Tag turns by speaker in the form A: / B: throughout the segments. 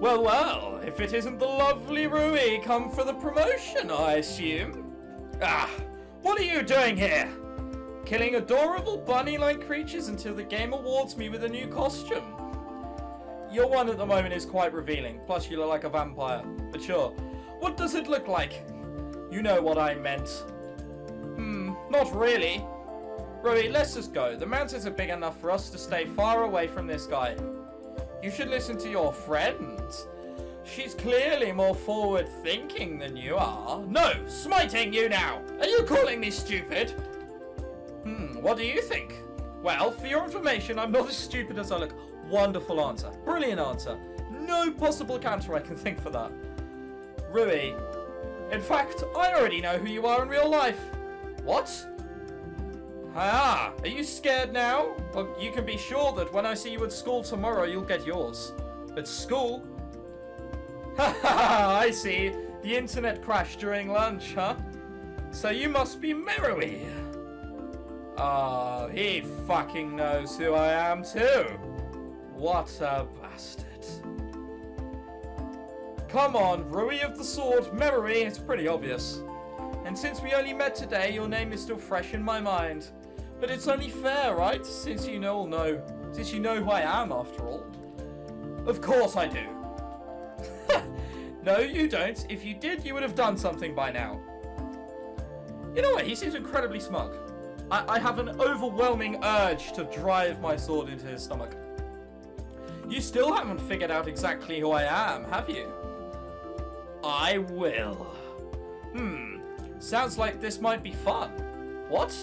A: Well, well, if it isn't the lovely Rui come for the promotion, I assume. Ah, what are you doing here? Killing adorable bunny-like creatures until the game awards me with a new costume. Your one at the moment is quite revealing, plus you look like a vampire. But sure, what does it look like? You know what I meant. Not really. Rui, let's just go. The mountains are big enough for us to stay far away from this guy. You should listen to your friend. She's clearly more forward-thinking than you are. No, smiting you now! Are you calling me stupid? What do you think? Well, for your information, I'm not as stupid as I look. Wonderful answer. Brilliant answer. No possible counter I can think for that. Rui, in fact, I already know who you are in real life. What? Ah, are you scared now? Well, you can be sure that when I see you at school tomorrow, you'll get yours. At school? Haha, I see. The internet crashed during lunch, huh? So you must be Merui. Oh, he fucking knows who I am too. What a bastard. Come on, Rui of the Sword, Merui, it's pretty obvious. And since we only met today, your name is still fresh in my mind. But it's only fair, right? Since you know who I am, after all. Of course I do. No, you don't. If you did, you would have done something by now. You know what? He seems incredibly smug. I have an overwhelming urge to drive my sword into his stomach. You still haven't figured out exactly who I am, have you? I will. Sounds like this might be fun. What?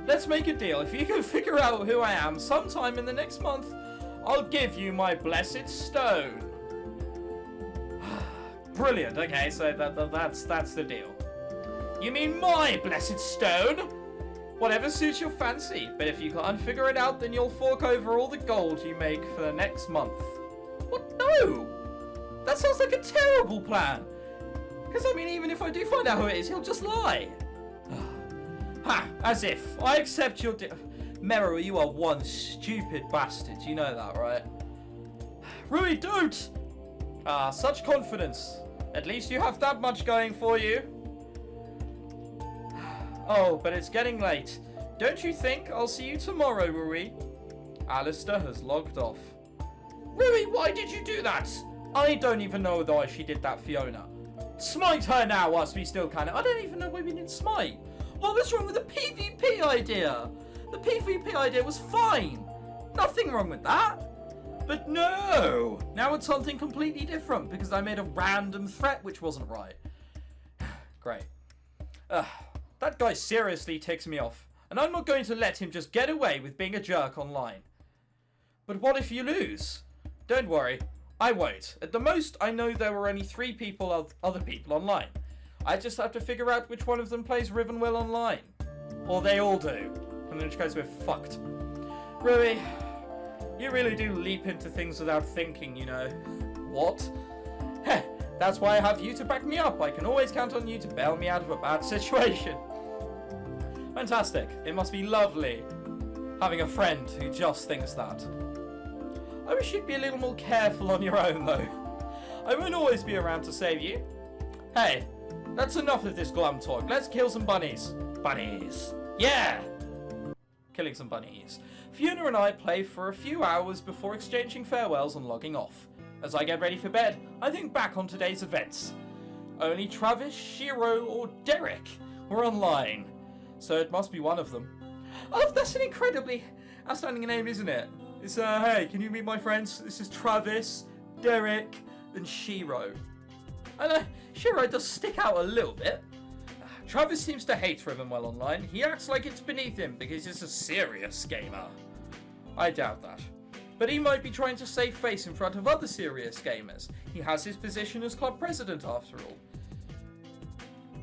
A: Let's make a deal. If you can figure out who I am sometime in the next month, I'll give you my blessed stone. Brilliant. Okay, so that's the deal. You mean my blessed stone? Whatever suits your fancy, but if you can't figure it out, then you'll fork over all the gold you make for the next month. What? No! That sounds like a terrible plan. Because, I mean, even if I do find out who it is, he'll just lie. Ha! As if. I accept your Meru, you are one stupid bastard. You know that, right? Rui, don't! Ah, such confidence. At least you have that much going for you. Oh, but it's getting late. Don't you think I'll see you tomorrow, Rui? Alistair has logged off. Rui, why did you do that? I don't even know why she did that, Fiona. Smite her now whilst we still can. I don't even know why we didn't smite. What was wrong with the PvP idea? The PvP idea was fine. Nothing wrong with that. But no! Now it's something completely different because I made a random threat which wasn't right. Great. That guy seriously ticks me off, and I'm not going to let him just get away with being a jerk online. But what if you lose? Don't worry, I won't. At the most, I know there were only 3 other people online. I just have to figure out which one of them plays Rivenwell online. Or they all do, in which case we're fucked. Rui, you really do leap into things without thinking, you know. What? Heh, that's why I have you to back me up. I can always count on you to bail me out of a bad situation. Fantastic. It must be lovely having a friend who just thinks that. I wish you'd be a little more careful on your own, though. I won't always be around to save you. Hey, that's enough of this glum talk. Let's kill some bunnies. Bunnies. Yeah! Killing some bunnies. Fiona and I play for a few hours before exchanging farewells and logging off. As I get ready for bed, I think back on today's events. Only Travis, Shiro, or Derek were online. So it must be one of them. Oh, that's an incredibly outstanding name, isn't it? It's, hey, can you meet my friends? This is Travis, Derek, and Shiro. And Shiro does stick out a little bit. Travis seems to hate Rivenwell Online. He acts like it's beneath him because he's a serious gamer. I doubt that. But he might be trying to save face in front of other serious gamers. He has his position as club president after all.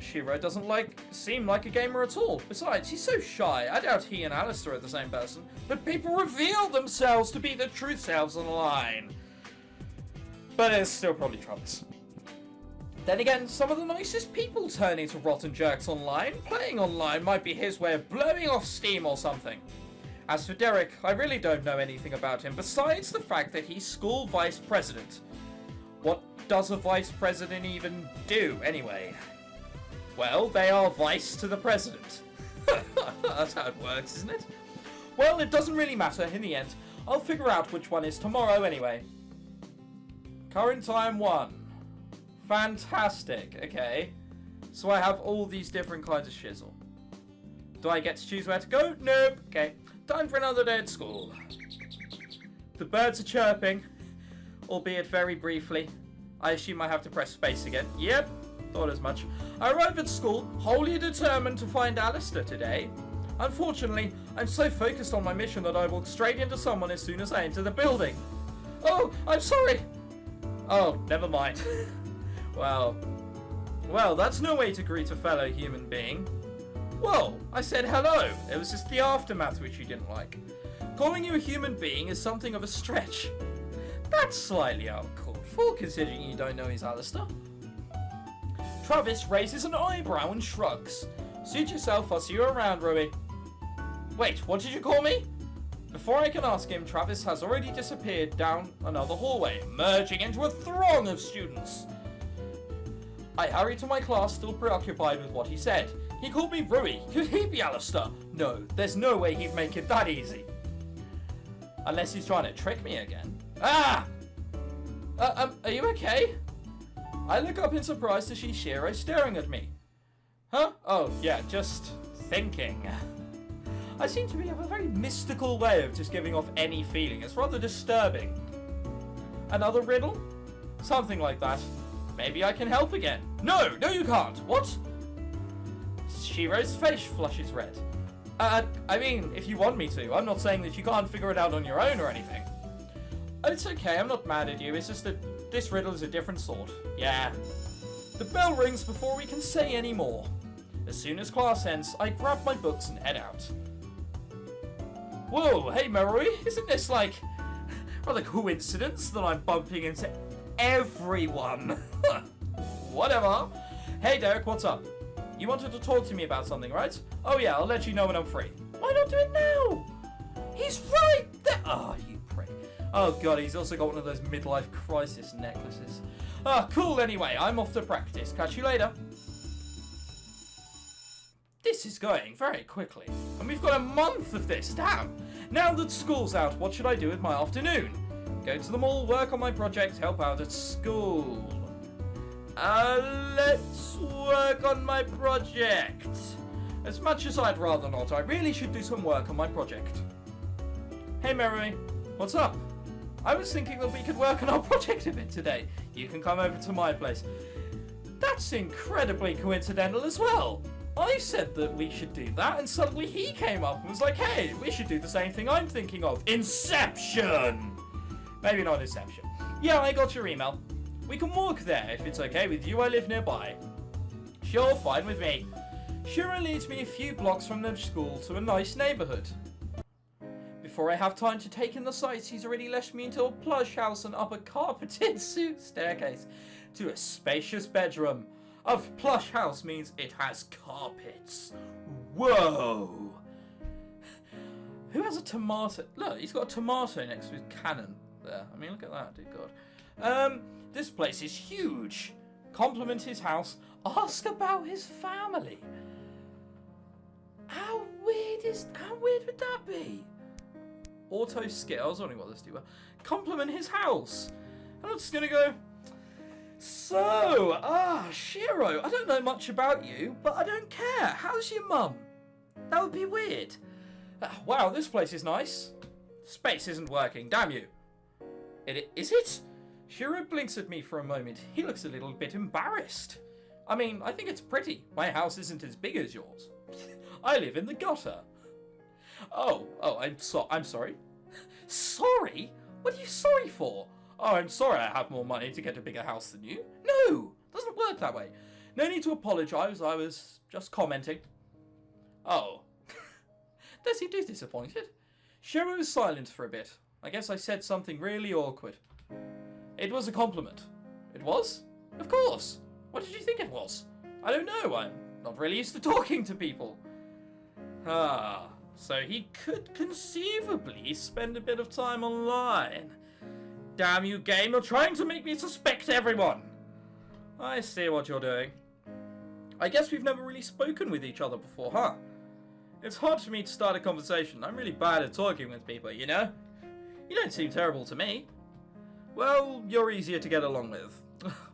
A: Shiro doesn't seem like a gamer at all. Besides, he's so shy. I doubt he and Alistair are the same person. But people reveal themselves to be their true selves online. But it's still probably Travis. Then again, some of the nicest people turn into rotten jerks online. Playing online might be his way of blowing off steam or something. As for Derek, I really don't know anything about him besides the fact that he's school vice president. What does a vice president even do, anyway? Well, they are vice to the president. That's how it works, isn't it? Well, it doesn't really matter in the end. I'll figure out which one is tomorrow anyway. Current time 1. Fantastic, okay. So I have all these different kinds of shizzle. Do I get to choose where to go? Nope. Okay. Time for another day at school. The birds are chirping, albeit very briefly. I assume I have to press space again. Yep, thought as much. I arrive at school, wholly determined to find Alistair today. Unfortunately, I'm so focused on my mission that I walk straight into someone as soon as I enter the building. Oh, I'm sorry. Oh, never mind. Well, that's no way to greet a fellow human being. Whoa, I said hello. It was just the aftermath which you didn't like. Calling you a human being is something of a stretch. That's slightly uncalled for, considering you don't know he's Alistair. Travis raises an eyebrow and shrugs. Suit yourself, I'll see you around, Rui. Wait, what did you call me? Before I can ask him, Travis has already disappeared down another hallway, merging into a throng of students. I hurry to my class, still preoccupied with what he said. He called me Rui. Could he be Alistair? No, there's no way he'd make it that easy. Unless he's trying to trick me again. Ah! Are you okay? I look up in surprise to see Shiro staring at me. Huh? Oh, yeah, just thinking. I seem to have a very mystical way of just giving off any feeling. It's rather disturbing. Another riddle? Something like that. Maybe I can help again. No, you can't. What? Shiro's face flushes red. I mean, if you want me to. I'm not saying that you can't figure it out on your own or anything. It's okay, I'm not mad at you. It's just that this riddle is a different sort. Yeah. The bell rings before we can say any more. As soon as class ends, I grab my books and head out. Whoa, hey Marui, isn't this like rather coincidence that I'm bumping into everyone? Whatever. Hey Derek, what's up? You wanted to talk to me about something, right? Oh yeah, I'll let you know when I'm free. Why not do it now? He's right there. Oh, you prick. Oh god, he's also got one of those midlife crisis necklaces. Ah, cool anyway, I'm off to practice. Catch you later. This is going very quickly, and we've got a month of this, damn! Now that school's out, what should I do with my afternoon? Go to the mall, work on my project, help out at school. Let's work on my project. As much as I'd rather not, I really should do some work on my project. Hey Mary, what's up? I was thinking that we could work on our project a bit today. You can come over to my place. That's incredibly coincidental as well. I said that we should do that, and suddenly he came up and was like, hey, we should do the same thing I'm thinking of. Inception! Maybe not Inception. Yeah, I got your email. We can walk there if it's okay with you. I live nearby. Sure, fine with me. Shiro leads me a few blocks from the school to a nice neighborhood. Before I have time to take in the sights, he's already led me into a plush house and up a carpeted staircase to a spacious bedroom. A plush house means it has carpets. Whoa! Who has a tomato? Look, he's got a tomato next to his cannon there. I mean, look at that, dear God. This place is huge. Compliment his house. Ask about his family. How weird would that be? Auto skit. I was wondering what this do. Compliment his house. And I'm just gonna go. So, Shiro, I don't know much about you, but I don't care. How's your mum? That would be weird. Wow, this place is nice. Space isn't working, damn you. Is it? Shiro blinks at me for a moment. He looks a little bit embarrassed. I mean, I think it's pretty. My house isn't as big as yours. I live in the gutter. Oh, I'm sorry. Sorry? What are you sorry for? Oh, I'm sorry I have more money to get a bigger house than you. No, doesn't work that way. No need to apologise, I was just commenting. Oh. Does he do disappointed? Shiro was silent for a bit. I guess I said something really awkward. It was a compliment. It was? Of course. What did you think it was? I don't know, I'm not really used to talking to people. So he could conceivably spend a bit of time online. Damn you, game, you're trying to make me suspect everyone. I see what you're doing. I guess we've never really spoken with each other before, huh? It's hard for me to start a conversation. I'm really bad at talking with people, you know? You don't seem terrible to me. Well, you're easier to get along with.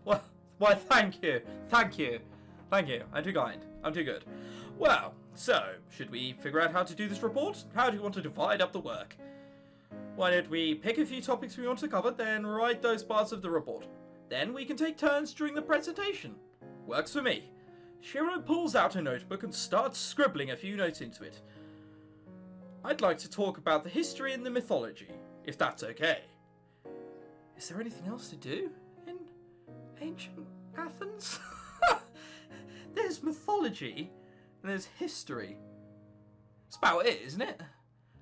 A: Well, why, thank you. Thank you. Thank you. I'm too kind. I'm too good. Well, so, should we figure out how to do this report? How do you want to divide up the work? Why don't we pick a few topics we want to cover, then write those parts of the report. Then we can take turns during the presentation. Works for me. Shiro pulls out a notebook and starts scribbling a few notes into it. I'd like to talk about the history and the mythology, if that's okay. Is there anything else to do in ancient Athens? There's mythology and there's history. That's about it, isn't it?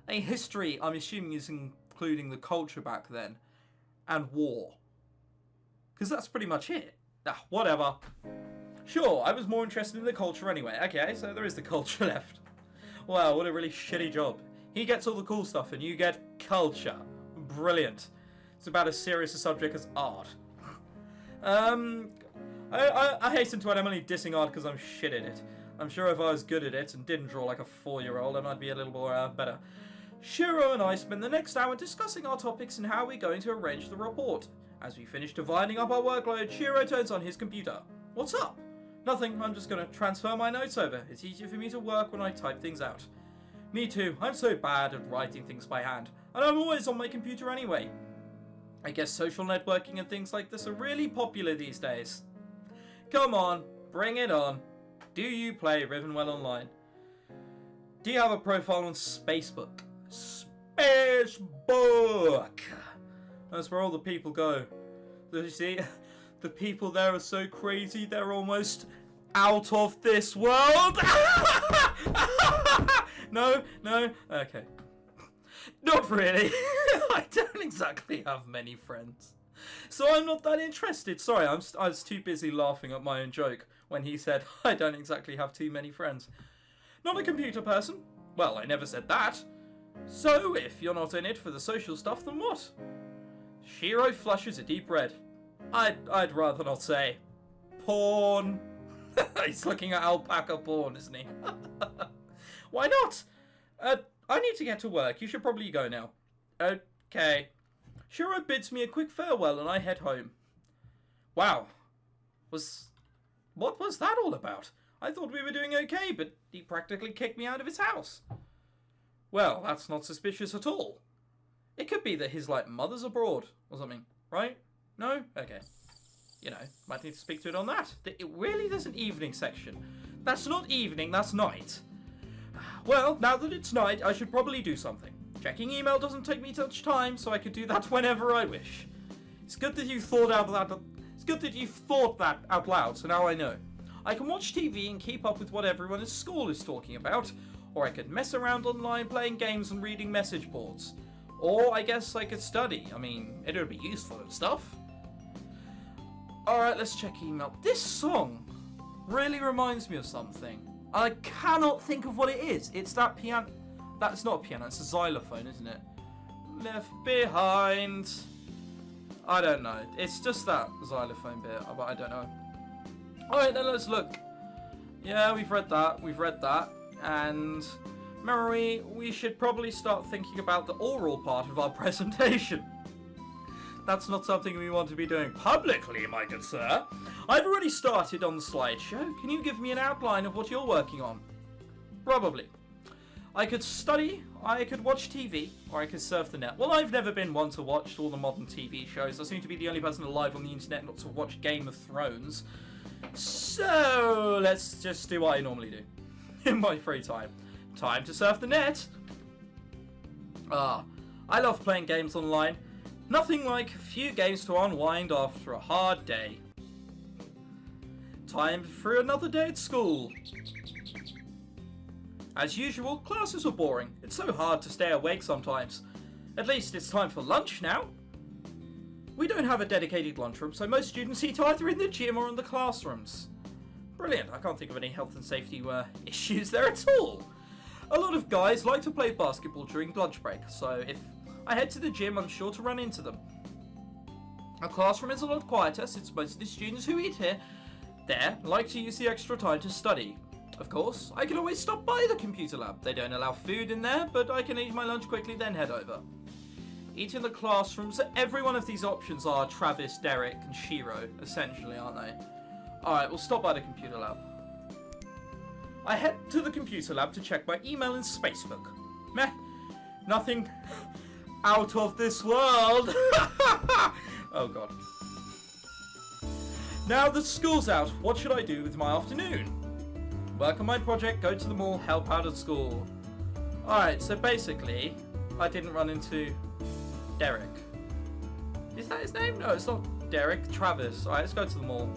A: History, I'm assuming, is including the culture back then. And war. Because that's pretty much it. Whatever. Sure, I was more interested in the culture anyway. Okay, so there is the culture left. Wow, what a really shitty job. He gets all the cool stuff and you get culture. Brilliant. It's about as serious a subject as art. I hasten to add I'm only dissing art because I'm shit at it. I'm sure if I was good at it and didn't draw like a 4-year-old, I might be a little more better. Shiro and I spend the next hour discussing our topics and how we're going to arrange the report. As we finish dividing up our workload, Shiro turns on his computer. What's up? Nothing, I'm just going to transfer my notes over. It's easier for me to work when I type things out. Me too, I'm so bad at writing things by hand, and I'm always on my computer anyway. I guess social networking and things like this are really popular these days. Come on, bring it on. Do you play Rivenwell Online? Do you have a profile on Spacebook? Spacebook! That's where all the people go. You see, the people there are so crazy, they're almost out of this world. No? Okay. Not really. I don't exactly have many friends. So I'm not that interested. Sorry, I was too busy laughing at my own joke when he said, I don't exactly have too many friends. Not a computer person? Well, I never said that. So, if you're not in it for the social stuff, then what? Shiro flushes a deep red. I'd rather not say. Porn. He's looking at alpaca porn, isn't he? Why not? I need to get to work. You should probably go now. Okay. Shiro bids me a quick farewell and I head home. Wow. What was that all about? I thought we were doing okay, but he practically kicked me out of his house. Well, that's not suspicious at all. It could be that his, mother's abroad or something, right? No? Okay. You know, might need to speak to it on that. There's an evening section. That's not evening, that's night. Well, now that it's night, I should probably do something. Checking email doesn't take me much time, so I could do that whenever I wish. It's good that you thought that out loud, so now I know. I can watch TV and keep up with what everyone at school is talking about, or I could mess around online playing games and reading message boards. Or I guess I could study. I mean, it would be useful and stuff. Alright, let's check email. This song really reminds me of something. I cannot think of what it is. It's that piano. That's not a piano, it's a xylophone, isn't it? Left behind. I don't know. It's just that xylophone bit, but I don't know. Alright, then let's look. Yeah, we've read that. And Mary, we should probably start thinking about the oral part of our presentation. That's not something we want to be doing publicly, my good sir. I've already started on the slideshow. Can you give me an outline of what you're working on? Probably. I could study, I could watch TV, or I could surf the net. Well, I've never been one to watch all the modern TV shows. I seem to be the only person alive on the internet not to watch Game of Thrones. So, let's just do what I normally do in my free time. Time to surf the net. I love playing games online. Nothing like a few games to unwind after a hard day. Time for another day at school. As usual, classes were boring. It's so hard to stay awake sometimes. At least it's time for lunch now. We don't have a dedicated lunchroom, so most students eat either in the gym or in the classrooms. Brilliant, I can't think of any health and safety issues there at all. A lot of guys like to play basketball during lunch break, so if I head to the gym, I'm sure to run into them. Our classroom is a lot quieter since most of the students who eat there like to use the extra time to study. Of course, I can always stop by the computer lab. They don't allow food in there, but I can eat my lunch quickly then head over. Eat in the classroom, so every one of these options are Travis, Derek, and Shiro, essentially, aren't they? Alright, we'll stop by the computer lab. I head to the computer lab to check my email and Spacebook. Meh, nothing out of this world. Oh god. Now that school's out, what should I do with my afternoon? Work on my project, go to the mall, help out at school. Alright, so basically, I didn't run into Derek. Is that his name? No, it's not Derek. Travis. Alright, let's go to the mall.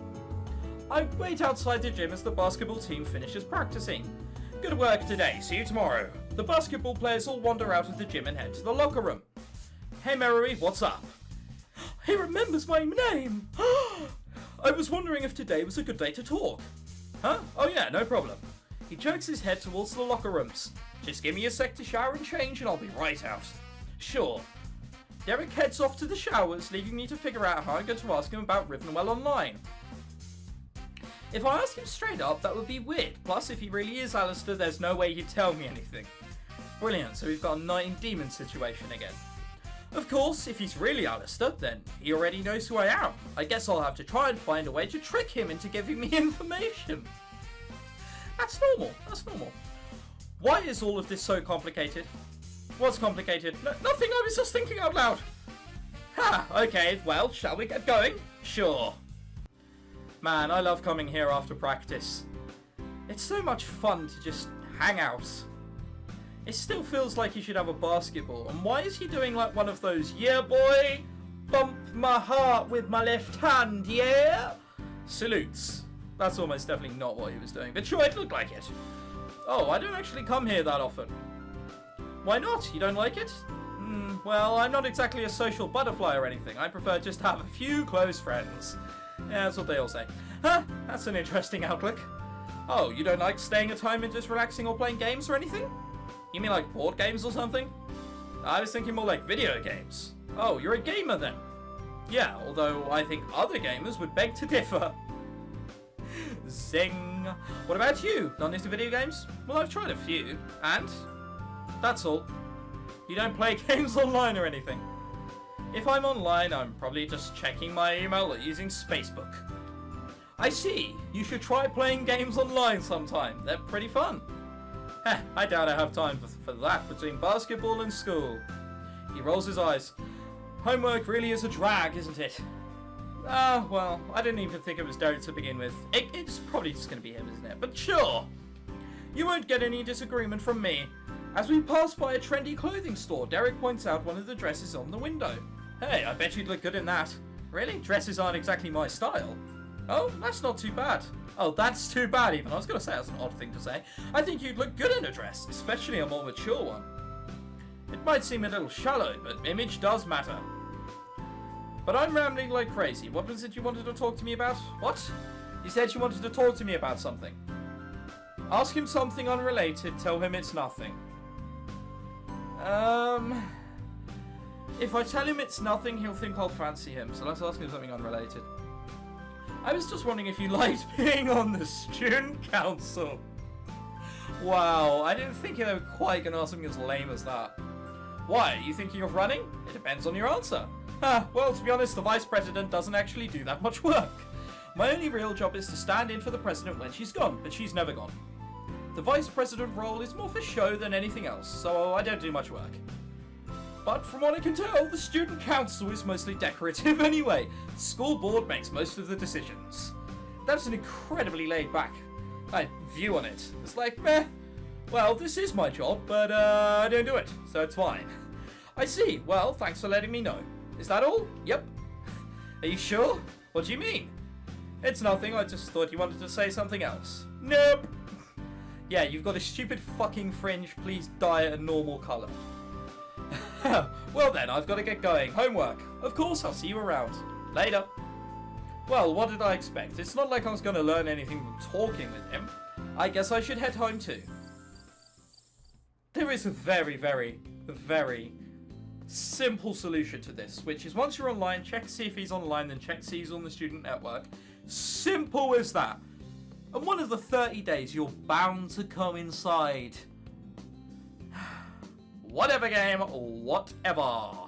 A: I wait outside the gym as the basketball team finishes practicing. Good work today. See you tomorrow. The basketball players all wander out of the gym and head to the locker room. Hey, Mary, what's up? He remembers my name. I was wondering if today was a good day to talk. Huh? Oh yeah, no problem. He jerks his head towards the locker rooms. Just give me a sec to shower and change and I'll be right out. Sure. Derek heads off to the showers, leaving me to figure out how I'm going to ask him about Rivenwell Online. If I ask him straight up, that would be weird. Plus, if he really is Alistair, there's no way he'd tell me anything. Brilliant, so we've got a Knight and Demon situation again. Of course, if he's really Alistair, then he already knows who I am. I guess I'll have to try and find a way to trick him into giving me information. That's normal, that's normal. Why is all of this so complicated? What's complicated? Nothing, I was just thinking out loud. Ha, okay, well, shall we get going? Sure. Man, I love coming here after practice. It's so much fun to just hang out. It still feels like he should have a basketball. And why is he doing like one of those, yeah boy, bump my heart with my left hand, yeah? Salutes. That's almost definitely not what he was doing, but sure, it looked like it. Oh, I don't actually come here that often. Why not? You don't like it? Well, I'm not exactly a social butterfly or anything. I prefer just to have a few close friends. Yeah, that's what they all say. Huh, that's an interesting outlook. Oh, you don't like staying at home and just relaxing or playing games or anything? You mean like board games or something? I was thinking more like video games. Oh, you're a gamer then? Yeah, although I think other gamers would beg to differ. Zing. What about you? Not into video games? Well, I've tried a few. And? That's all. You don't play games online or anything? If I'm online, I'm probably just checking my email or using Spacebook. I see. You should try playing games online sometime. They're pretty fun. Heh, I doubt I have time for that between basketball and school. He rolls his eyes. Homework really is a drag, isn't it? Ah, well, I didn't even think it was Derek to begin with. It's probably just going to be him, isn't it? But sure. You won't get any disagreement from me. As we pass by a trendy clothing store, Derek points out one of the dresses on the window. Hey, I bet you'd look good in that. Really? Dresses aren't exactly my style. Oh, that's not too bad. Oh, that's too bad even. I was going to say that's an odd thing to say. I think you'd look good in a dress, especially a more mature one. It might seem a little shallow, but image does matter. But I'm rambling like crazy. What was it you wanted to talk to me about? What? You said you wanted to talk to me about something. Ask him something unrelated, tell him it's nothing. If I tell him it's nothing, he'll think I'll fancy him, so let's ask him something unrelated. I was just wondering if you liked being on the student council. Wow, I didn't think they were quite going to ask something as lame as that. Why, are you thinking of running? It depends on your answer. Well, to be honest, the vice president doesn't actually do that much work. My only real job is to stand in for the president when she's gone, but she's never gone. The vice president role is more for show than anything else, so I don't do much work. But from what I can tell, the student council is mostly decorative anyway. The school board makes most of the decisions. That's an incredibly laid-back view on it. It's like, meh, well, this is my job, but I don't do it, so it's fine. I see. Well, thanks for letting me know. Is that all? Yep. Are you sure? What do you mean? It's nothing, I just thought you wanted to say something else. Nope. Yeah, you've got a stupid fucking fringe, please dye it a normal colour. Well then, I've got to get going. Homework. Of course, I'll see you around. Later. Well, what did I expect? It's not like I was going to learn anything from talking with him. I guess I should head home too. There is a very, very, very simple solution to this, which is once you're online, check to see if he's online, then check to see he's on the student network. Simple as that. And one of the 30 days, you're bound to come inside. Whatever game, whatever.